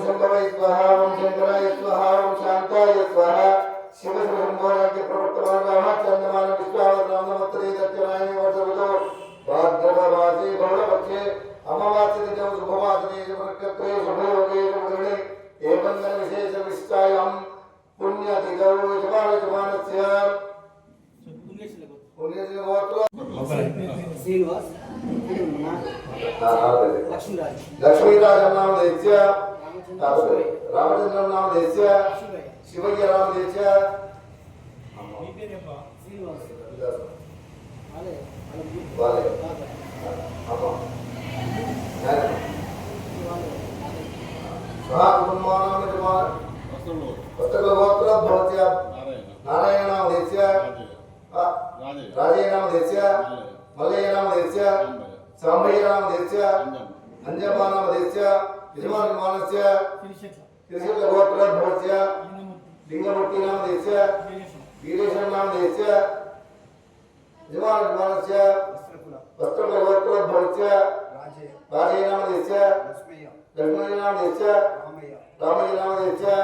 शंभवे स्वाहा ओम शंकराय स्वाहा ओम शांताय स्वाहा शिव शंभोराज्य प्रवर्तमान चंद्रमान विश्वावतार नमस्ते दक्षिणाय वर्षवतो भाद्रपदमासे बहुलपक्षे अमावास्ये दिनौ शुभवासरे शुभनक्षत्रे शुभयोगे शुभगणे एवं विशेष विष्टायां पुण्यतिथौ शुभानस्य पुण्यस्य गोत्र श्रीनिवास लक्ष्मीराज नाम देस्य रामचंद्र नाम देस्य शिवయ్య नाम देस्य वाले अम्मा स्वाहा कुटुंबानां जमात वस्त्रगोत्र भवत्या नारायण नाम देस्य राजे नाम देस्य मल्लయ్య नाम देस्य सांबయ్య नाम देस्य अंजमा नाम देस्य यजमान मानस्य त्रिशूल गोत्र भवत्या लिंगमूर्ति नाम देस्य वीरेश्वर नाम देस्य यजमान मानस्य वस्त्रकुल गोत्र भवत्या राजे नाम देस्य लक्ष्मण नाम देस्य रामయ్య नाम देस्य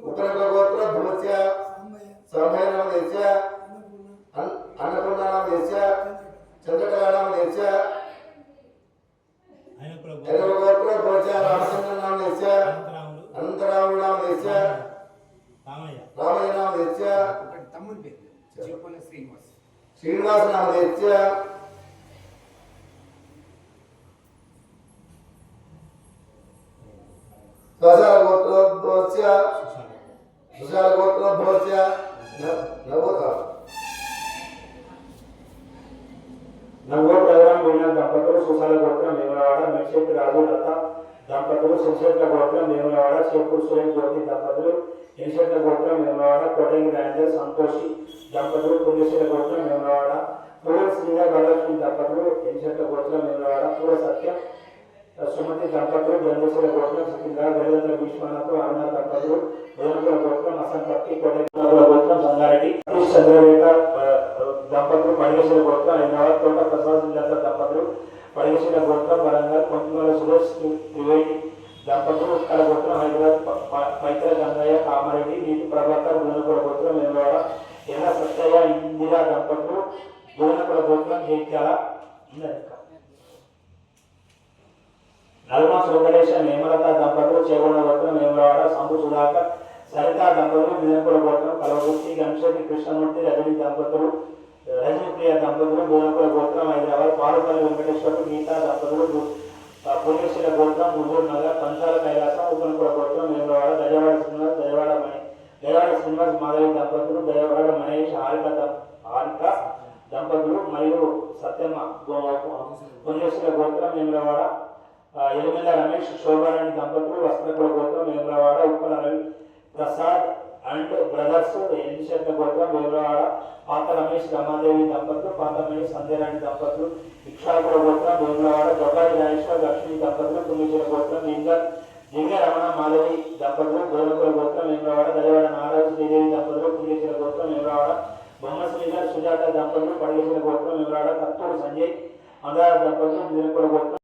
उपनकुल गोत्र भवत्या सांबయ్య नाम देस्य अन्नपूर्णा नाम देस्य चंद्रकला नाम देस्य गोत्र भवत्या रामचंद्र नाम देस्य अनंतराम नाम देस्य रामయ్య नाम देस्य श्रीनिवास नाम देस्य सुशाल गोत्र भवत्या सुशाल गोत्र भवत्या नवोत्तरम मीना దంపతులు సుశాల గోత్రం మేమలవాడ మెక్షేత్ర రాజు లత దంపతులు శిక్షేత్ర గోత్రం మేమలవాడ చేపూర్ సురేష్ జ్యోతి దంపతులు ఎనిషేత్ర గోత్రం మేమలవాడ కోటగి రాజేంద్ర సంతోషి దంపతులు పుణ్యశీల గోత్రం మేమలవాడ పూల శ్రీగా వరలక్ష్మి దంపతులు ఎనిషేత్ర గోత్రం మేమలవాడ పూల సత్యం సుమతి దంపతులు గంధశీల గోత్రం సికింద్ర గరివేంద్ర భీష్మనాథ్ అరుణ దంపతులు భువనకుల గోత్రం అసంపత్తి కోటగి గోత్రం సంగారెడ్డి చంద్రరేఖ దంపతులు పడిగేసిన గోత్రం హైదరాబాద్ తోట ప్రసాద్ లత దంపతులు పడిగేసిన గోత్రం వరంగల్ కొంతమల సురేష్ త్రివేణి దంపతులు ఉత్కల గోత్రం హైదరాబాద్ మైత్ర గంగయ్య కామారెడ్డి నీటి ప్రభాకర్ భువనకుల గోత్రం మేమవాడ ఎల్ల సత్తయ్య ఇందిరా దంపతులు భువనకుల గోత్రం జైత్యాల నల్మా సుందరేశ నేమలత దంపతులు చేగొండ గోత్రం మేమవాడ సంబు సుధాకర్ సరితా దంపతులు భువనకుల గోత్రం కలవగుర్తి గంశెట్టి కృష్ణమూర్తి రజని దంపతులు రజనీప్రియ దంపతులు భువనకుల గోత్రం హైదరాబాద్ పారుపల్లి వెంకటేశ్వరుడు గీతా దంపతులు పుణ్యశీల గోత్రం ముజూర్ నగర్ పంచాల కైలాసం ఉపనకుల గోత్రం మేమవాడ దయవాడ శ్రీనివాస్ దయవాడ శ్రీనివాస్ మాధవి దంపతులు దయవాడ మహేష్ హారిక దంపతులు మరియు సత్యమ్మ పుణ్యశీల గోత్రం మేమలవాడ ఎలిమెల్ల రమేష్ శోభారాణి దంపతులు వస్త్రకుల గోత్రం మేమలవాడ ఉప్పల రవి ప్రసాద్ అండ్ బ్రదర్స్ ఎనిషేత్ర గోత్రం మేమలవాడ పాత రమేష్ రమాదేవి దంపతులు పాత రమేష్ సంధ్యారాణి దంపతులు ఇక్షాకుల గోత్రం మేమలవాడ జొబ్బారి రాజేశ్వర్ లక్ష్మీ దంపతులు పుణ్యశీల గోత్రం లింగ రమణ మాధవి దంపతులు భువనకుల గోత్రం మేమలవాడ దయవాడ నారాయణ శ్రీదేవి దంపతులు పుణ్యశీల గోత్రం మేమలవాడ బొమ్మ శ్రీధర్ సుజాత దంపతులు పడిగేసిన గోత్రం మేమలవాడ కత్తూరు సంజయ్ మందార దంపతులు భువనకుల గోత్రం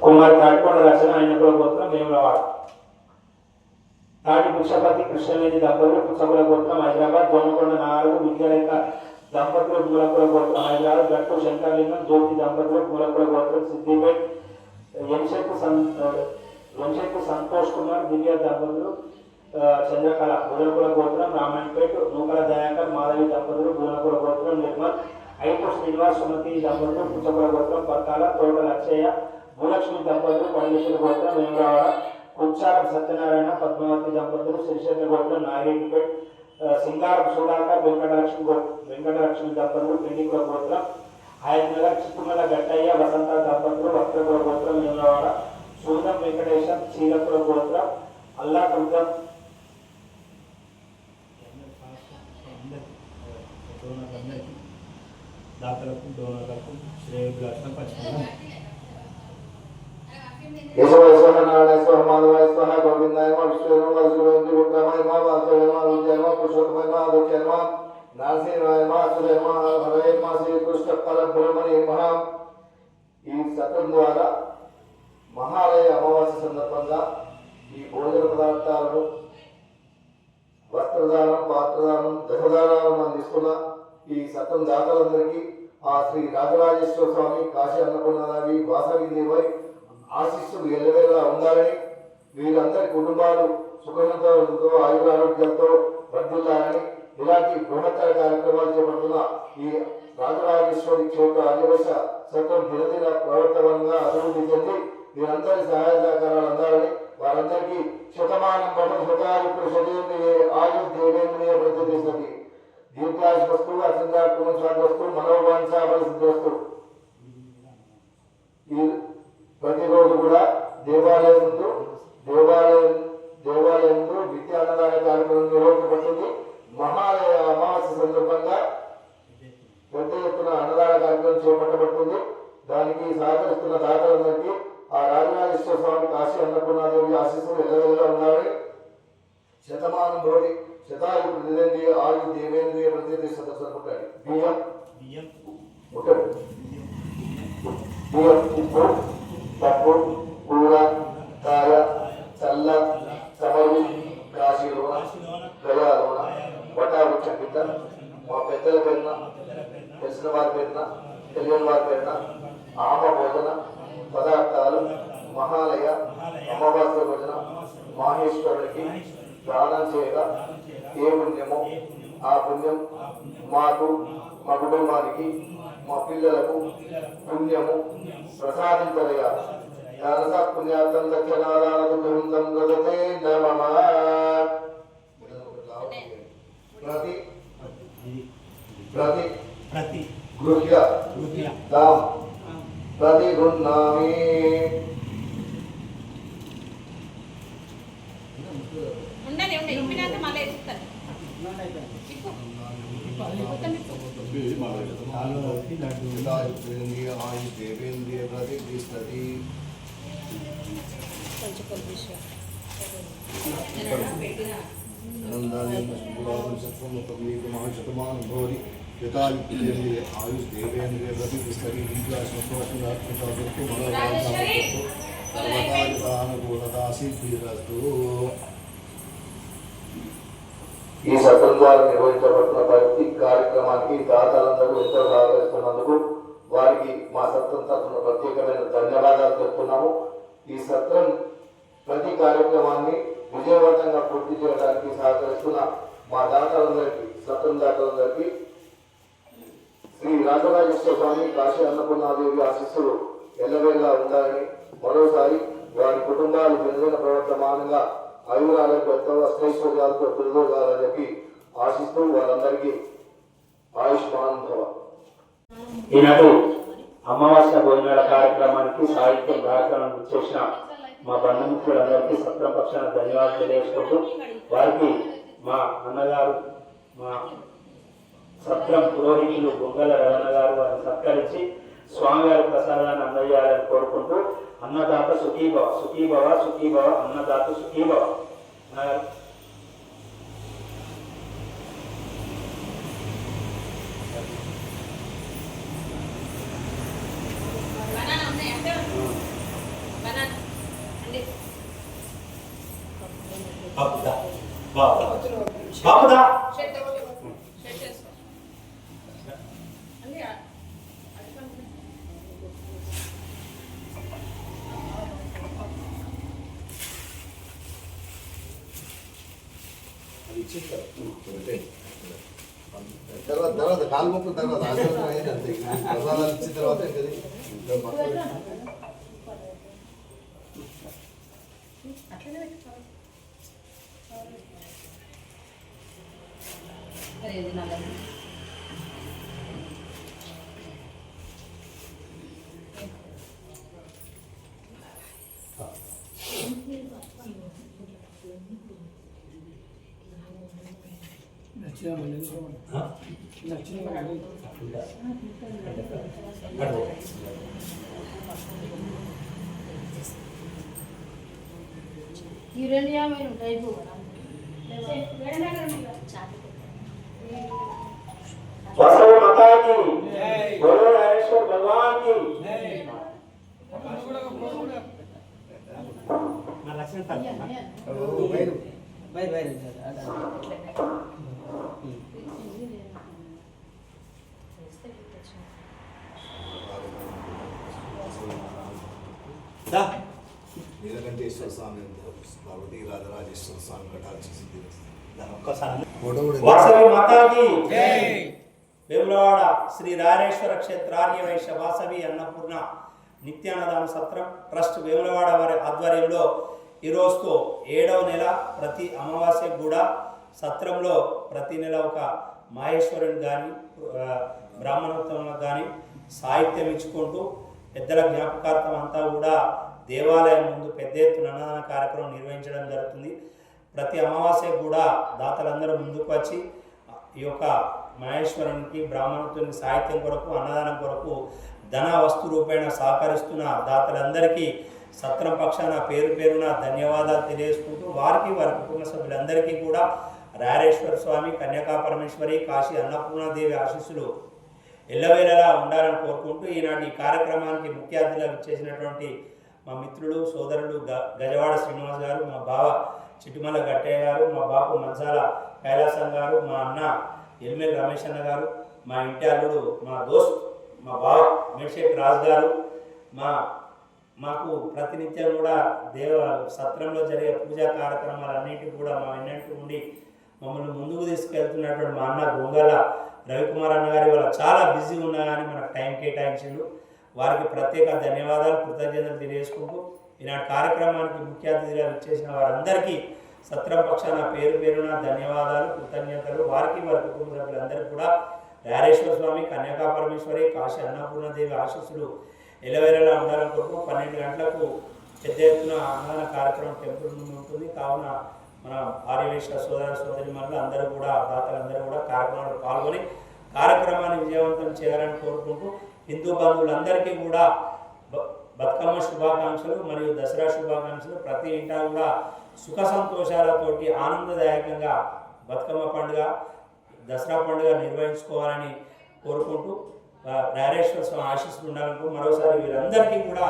కుమార్ తాటికొండ రచన ఆయనకుల గోత్రం మేమలవాడ తాటి పురుషపతి కృష్ణవేణి దంపతులు పుచ్చకుల గోత్రం హైదరాబాద్ దోమకొండ నాలుగు విద్యాలేఖ దంపతులు మూలకుల గోత్రం హైదరాబాద్ గట్టు శంకరలింగం జ్యోతి దంపతులు మూలకుల గోత్రం సిద్దిపేట్ వంశెట్టు సంతోష్ కుమార్ దివ్య దంపతులు చంద్రకళ భువనకుల గోత్రం రామాయణపేట్ నూకల దయాకర్ మాధవి దంపతులు భువనకుల గోత్రం నిర్మల్ ఐపు శ్రీనివాస్ సుమతి దంపతులు పుచ్చకుల గోత్రం పర్కాల తోట లక్షయ్య భూలక్ష్మి దంపతులు పడిగేసిన గోత్రం వేమరావాడ కుచ్చార సత్యనారాయణ పద్మావతి దంపతులు శ్రీశైల గోత్రం నాగిరెడ్డిపేట్ సింగార సుధాకర్ వెంకటలక్ష్మి దంపతులు పెండికుల గోత్రం హయత్నగర్ చిక్కుమల గట్టయ్య వసంత దంపతులు వస్త్రకుల గోత్రం వేమరావాడ సూర్యం వెంకటేశం చీలకుల గోత్రం అల్లా కృతం దాతలకు డోనర్లకు శ్రేయోభిలాషులకు పంచుకుంటాం. కేశవాయ స్వాహ నారాయణ స్వాహ మాధవాయ స్వాహ గోవిందాయ నమః విష్ణువే నమః వాసుదేవాయ విక్రమాయ నమః వాసుదేవాయ నమః విజయాయ నమః పురుషోత్తమాయ నమః ఆదిత్యాయ నమః నారసింహాయ నమః అచ్యుతాయ నమః హరయే నమః శ్రీకృష్ణ పరబ్రహ్మణే నమః. ఈ సత్యం ద్వారా మహాలయ సందర్భంగా ఈ భోజన పదార్థాలను వస్త్రదానం, పాత్రదానం, దశదానాలను అందిస్తున్న ఈ సత్రం దాతలందరికీ ఆ శ్రీ రాజరాజేశ్వర స్వామి, కాశీ అన్నపూర్ణాదేవి, వాసవి దేవై ఆశీస్సులు ఎల్లవేళలా ఉండాలని, వీరందరి కుటుంబాలు సుఖంతో ఆయురారోగ్యంతో వర్ధిల్లాలని, ఇలాంటి బృహత్తర కార్యక్రమాలు చేపడుతున్న ఈ రాజరాజేశ్వరి క్షేత్ర ఆదివశ సత్రం దినదిన ప్రవర్తనంగా అభివృద్ధి చెంది వీరందరి సహాయ సహకారాలు అందాలని, వారందరికీ శతమానం పఠన శతాయుక్తులు శతేంద్రియ ఆయుష్ దేవేంద్రియ ప్రతిష్టతి దీర్ఘాయుష్మస్తు అచంద్రాత్మ శాంతస్తు మనోవాంఛాబలసిద్ధస్తు. ఈ ప్రతిరోజు కూడా దేవాలయంలో నిత్య అన్నదాన కార్యక్రమం నిర్వహించబడుతుంది. మహాలయ అమావాస్య సందర్భంగా పెద్ద ఎత్తున అన్నదాన కార్యక్రమం చేపట్టబడుతుంది. దానికి సహకరిస్తున్న దాతలందరికీ ఆ రాజరాజేశ్వర స్వామి, కాశీ అన్నపూర్ణాదేవి ఆశీస్సులు ఎల్లవేళలా ఉండాలని, శతమానం భవతి శతాయు ప్రతిదేంద్రియ ఆయు దేవేంద్రియ ప్రతిష్టత సరుకుంటాడు. బియ్యం, ఉప్పు, పప్పు, కూర, కాయ, చల్ల, సమరు, కాశీలోన, గయాలోన, వటావృక్షం కింద మా పెద్దల పేరున, తెలిసిన వారి పేరున, తెలియని వారి పేరున ఆమ భోజన పదార్థాలు మహాలయ అమావాస్య భోజన మాహేశ్వరుడికి దానం చేయగా ఏ పుణ్యమో ఆ పుణ్యం మాకు, మా కుటుంబానికి, మా పిల్లలకు పుణ్యము ప్రసాదించదయా. పుణ్యార్థం దక్షిణాదానం గదతే నమః. ప్రతి గృహ్య తాం ప్రతిగృహ్ణామి. దేవేంద్రియ ప్రతిష్టతి ఆయుష్ దేవేంద్రియ ప్రతిష్టతి ఈ సత్రం ద్వారా నిర్వహించబడుతున్న ప్రతి కార్యక్రమానికి దాతలందరూ ఎంతో సహకరిస్తున్నందుకు వారికి మా సత్రం తరఫున ప్రత్యేకమైన ధన్యవాదాలు చెప్తున్నాము. ఈ సత్రం ప్రతి కార్యక్రమాన్ని విజయవంతంగా పూర్తి చేయడానికి సహకరిస్తున్న మా దాతలందరికీ, సత్రం దాతలందరికీ శ్రీ రాజరాజేశ్వర స్వామి, కాశీ అన్నపూర్ణాదేవి ఆశీస్సులు ఎల్లవేళలా ఉండాలని, మరోసారి వారి కుటుంబాలు మెరుగైన ప్రవర్తమానంగా ఆయురారోగ్యంతో అష్టైశ్వర్యాలతో పిలుదోగాలని చెప్పి ఆశిస్తూ వారందరికీ ఆయుష్మాన్ భవ. ఈనాడు అమావాస్య భోజనాల కార్యక్రమానికి సాహిత్యం కార్యక్రమం చేసిన మా బంధుమిత్రులందరికీ సత్రం పక్షాన ధన్యవాదాలు తెలియజేసుకుంటూ, వారికి మా అన్నగారు, మా సత్రం పురోహితులు బొంగల రమణ గారు వారిని సత్కరించి స్వామివారి ప్రసాదాన్ని అందజేయాలని కోరుకుంటూ, అన్నదాత సుఖీభవ, సుఖీభవ, సుఖీభవ, అన్నదాత సుఖీభవ. బాబుదా తర్వాత కాలు మొక్కల తర్వాత ప్రసాదాలు ఇచ్చిన తర్వాత बसव माता की, बोलो रामेश्वर भगवान की। బయట బయట నీలకంఠేశ్వర స్వామి పార్వతీ రాజరాజేశ్వర స్వామి కటాక్ష సిద్ధి వాసవి మాతాకి వేములవాడ శ్రీ రారేశ్వర క్షేత్రార్య వైశ్య వాసవి అన్నపూర్ణ నిత్యాన్నదాన సత్రం ట్రస్ట్ వేములవాడ వారి ఆధ్వర్యంలో ఈరోజుతో 7వ నెల ప్రతి అమావాస్య కూడా సత్రంలో ప్రతి నెల ఒక మహేశ్వరుని కానీ బ్రాహ్మణోత్తములకు కానీ సాహిత్యం ఇచ్చుకుంటూ పెద్దల జ్ఞాపకార్థం అంతా కూడా దేవాలయం ముందు పెద్ద ఎత్తున అన్నదాన కార్యక్రమం నిర్వహించడం జరుగుతుంది. ప్రతి అమావాస్య కూడా దాతలందరూ ముందుకు వచ్చి ఈ యొక్క మహేశ్వరునికి బ్రాహ్మణోత్తమునికి సాహిత్యం కొరకు అన్నదానం కొరకు ధన వస్తు రూపేణ సహకరిస్తున్న దాతలందరికీ సత్రం పక్షాన పేరు పేరున ధన్యవాదాలు తెలియజేసుకుంటూ వారికి వారి కుటుంబ సభ్యులందరికీ కూడా రారేశ్వర స్వామి కన్యకా పరమేశ్వరి కాశీ అన్నపూర్ణాదేవి ఆశీస్సులు ఎల్లవేళలా ఉండాలని కోరుకుంటూ ఈనాటి ఈ కార్యక్రమానికి ముఖ్య అతిథిగా ఇచ్చేసినటువంటి మా మిత్రులు సోదరులు గజవాడ శ్రీనివాస్ గారు, మా బావ చిట్టుమల్ల గట్టయ్య గారు, మా బాపు మంచాల కైలాసం గారు, మా అన్న ఎల్మేల్ రమేష్ అన్న గారు, మా ఇంటి అల్లుడు మా దోస్త్ మా బావ మేడ్షేక్ రాజు గారు, మాకు ప్రతినిత్యం కూడా సత్రంలో జరిగే పూజా కార్యక్రమాలన్నింటికి కూడా మా వెన్నట్టు ఉండి మమ్మల్ని ముందుకు తీసుకెళ్తున్నటువంటి మా అన్న గొంగల రవికుమార్ అన్న గారి వల్ల చాలా బిజీ ఉన్నా కానీ మనకు టైం కేటాయించిండు. వారికి ప్రత్యేక ధన్యవాదాలు కృతజ్ఞతలు తెలియజేసుకుంటూ ఈనాటి కార్యక్రమానికి ముఖ్య అతిథిగా ఇచ్చేసిన వారందరికీ సత్రం పక్షాన పేరు పేరున ధన్యవాదాలు కృతజ్ఞతలు. వారికి వారి కుటుంబ సభ్యులందరికీ కూడా రారేశ్వర స్వామి కన్యకా పరమేశ్వరి కాశీ అన్నపూర్ణదేవి ఆశీస్సులు ఎల్లవేళలా ఉండాలని కొరకు 12 గంటలకు పెద్ద ఎత్తున అన్నదాన కార్యక్రమం టెంపుల్ నుండి ఉంటుంది. కావున మన ఆర్యవేశ్వర సోదర సోదరిమణులు అందరూ కూడా దాతలందరూ కూడా కార్యక్రమంలో పాల్గొని కార్యక్రమాన్ని విజయవంతం చేయాలని కోరుకుంటూ హిందూ బంధువులందరికీ కూడా బతుకమ్మ శుభాకాంక్షలు మరియు దసరా శుభాకాంక్షలు. ప్రతి ఇంటా కూడా సుఖ సంతోషాలతోటి ఆనందదాయకంగా బతుకమ్మ పండుగ దసరా పండుగ నిర్వహించుకోవాలని కోరుకుంటూ రారేశ్వర స్వామి ఆశీస్సులు ఉండాలనుకో మరోసారి వీరందరికీ కూడా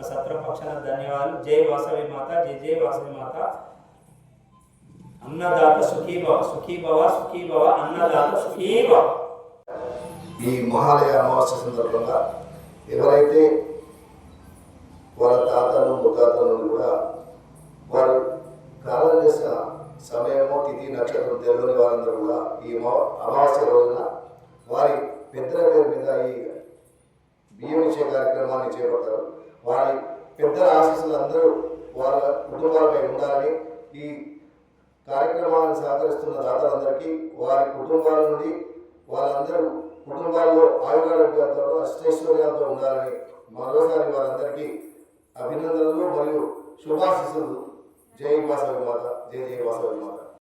సత్రం పక్షాన ధన్యవాదాలు. జై వాసవి మాత, జై జై వాసవి మాత. అన్నదాత సుఖీభవ, సుఖీభవ, సుఖీభవ, అన్నదాత సుఖీభవ. ఈ మహాలయ అమావాస్య సందర్భంగా ఎవరైతే వాళ్ళ తాతలు ముత్తాతలు కూడా వారు కాలం చేసిన సమయము తిథి నక్షత్రం తెలియని వారందరూ కూడా ఈ అమావాస్య రోజున వారి పెద్దల పేరు మీద ఈ బియ్యం ఇచ్చే కార్యక్రమాన్ని చేపడతారు. వారి పెద్దల ఆశీస్సులు అందరూ వాళ్ళ కుటుంబాలపై ఉండాలని ఈ కార్యక్రమాన్ని సహకరిస్తున్న దాతలందరికీ వారి కుటుంబాల నుండి వాళ్ళందరూ కుటుంబాల్లో ఆయురారోగ్యాలతో అష్టైశ్వర్యాలతో ఉండాలని మరోసారి వారందరికీ అభినందనలు మరియు శుభాశీస్సులు. జై వాసవి మాత, జై జై వాసవి మాత.